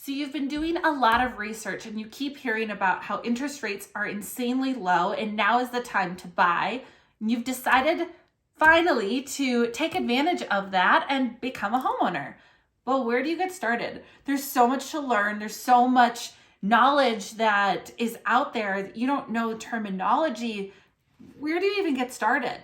So you've been doing a lot of research and you keep hearing about how interest rates are insanely low and now is the time to buy. And you've decided finally to take advantage of that and become a homeowner. Well, where do you get started? There's so much to learn. There's so much knowledge that is out there that you don't know the terminology. Where do you even get started?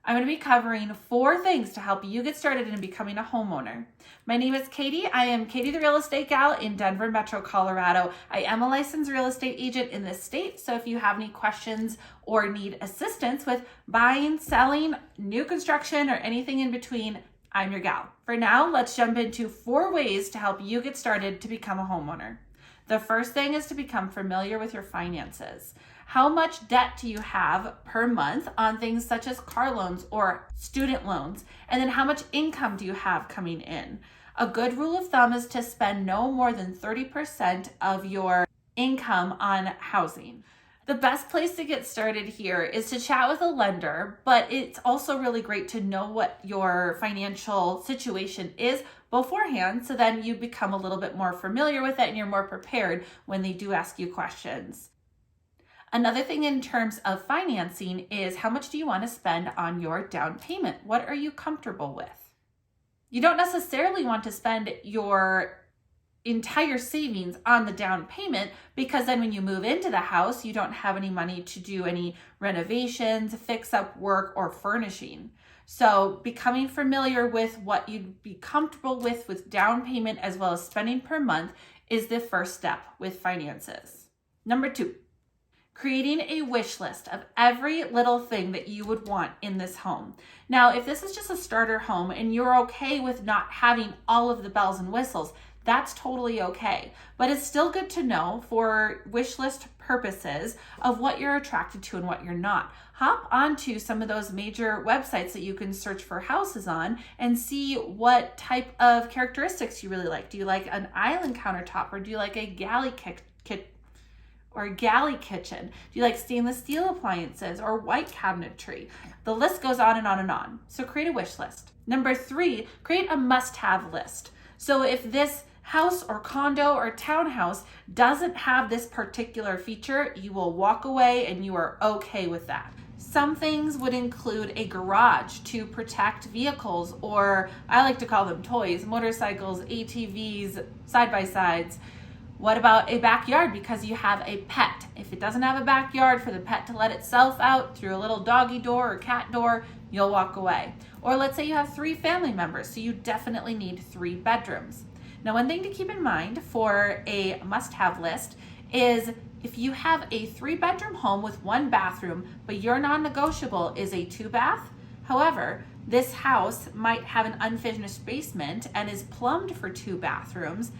I'm going to be covering 4 things to help you get started in becoming a homeowner. My name is Katie. I am Katie the Real Estate Gal in Denver Metro, Colorado. I am a licensed real estate agent in this state, so if you have any questions or need assistance with buying, selling, new construction, or anything in between, I'm your gal. For now, let's jump into 4 ways to help you get started to become a homeowner. The first thing is to become familiar with your finances. How much debt do you have per month on things such as car loans or student loans? And then how much income do you have coming in? A good rule of thumb is to spend no more than 30% of your income on housing. The best place to get started here is to chat with a lender, but it's also really great to know what your financial situation is beforehand, so then you become a little bit more familiar with it and you're more prepared when they do ask you questions. Another thing in terms of financing is how much do you want to spend on your down payment? What are you comfortable with? You don't necessarily want to spend your entire savings on the down payment because then when you move into the house, you don't have any money to do any renovations, fix up work, or furnishing. So becoming familiar with what you'd be comfortable with down payment as well as spending per month is the first step with finances. Number 2. Creating a wish list of every little thing that you would want in this home. Now, if this is just a starter home and you're okay with not having all of the bells and whistles, that's totally okay. But it's still good to know for wish list purposes of what you're attracted to and what you're not. Hop onto some of those major websites that you can search for houses on and see what type of characteristics you really like. Do you like an island countertop or do you like a galley kitchen? Do you like stainless steel appliances or white cabinetry? The list goes on and on and on. So create a wish list. Number 3, create a must-have list. So if this house or condo or townhouse doesn't have this particular feature, you will walk away and you are okay with that. Some things would include a garage to protect vehicles, or I like to call them toys, motorcycles, ATVs, side-by-sides. What about a backyard because you have a pet? If it doesn't have a backyard for the pet to let itself out through a little doggy door or cat door, you'll walk away. Or let's say you have 3 family members, so you definitely need 3 bedrooms. Now, one thing to keep in mind for a must-have list is if you have a 3-bedroom home with 1 bathroom, but your non-negotiable is a 2-bath, however, this house might have an unfinished basement and is plumbed for 2 bathrooms,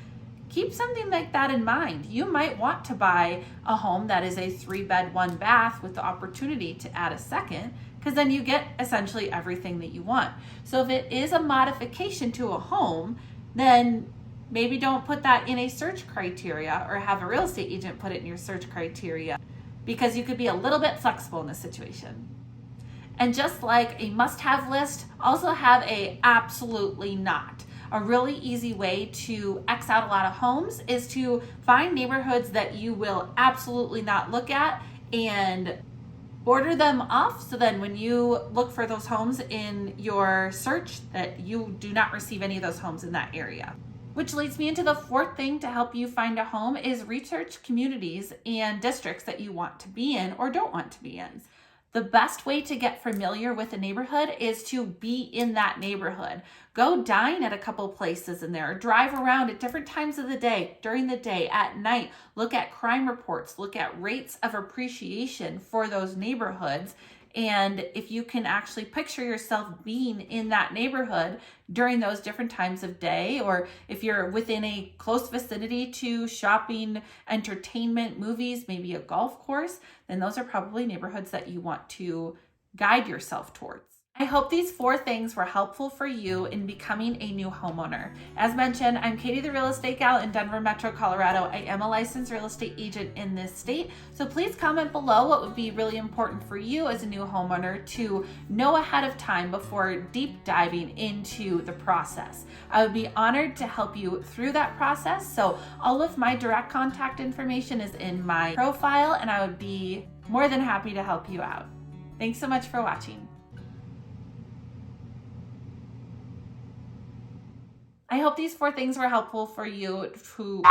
keep something like that in mind. You might want to buy a home that is a 3-bed, 1-bath with the opportunity to add a second, because then you get essentially everything that you want. So if it is a modification to a home, then maybe don't put that in a search criteria or have a real estate agent put it in your search criteria, because you could be a little bit flexible in this situation. And just like a must-have list, also have a absolutely not. A really easy way to X out a lot of homes is to find neighborhoods that you will absolutely not look at and border them off, so then when you look for those homes in your search that you do not receive any of those homes in that area. Which leads me into the 4th thing to help you find a home is research communities and districts that you want to be in or don't want to be in. The best way to get familiar with a neighborhood is to be in that neighborhood. Go dine at a couple places in there, drive around at different times of the day, during the day, at night, look at crime reports, look at rates of appreciation for those neighborhoods. And if you can actually picture yourself being in that neighborhood during those different times of day, or if you're within a close vicinity to shopping, entertainment, movies, maybe a golf course, then those are probably neighborhoods that you want to guide yourself towards. I hope these 4 things were helpful for you in becoming a new homeowner. As mentioned, I'm Katie the Real Estate Gal in Denver Metro, Colorado. I am a licensed real estate agent in this state. So please comment below what would be really important for you as a new homeowner to know ahead of time before deep diving into the process. I would be honored to help you through that process. So all of my direct contact information is in my profile, and I would be more than happy to help you out. Thanks so much for watching. I hope these 4 things were helpful for you to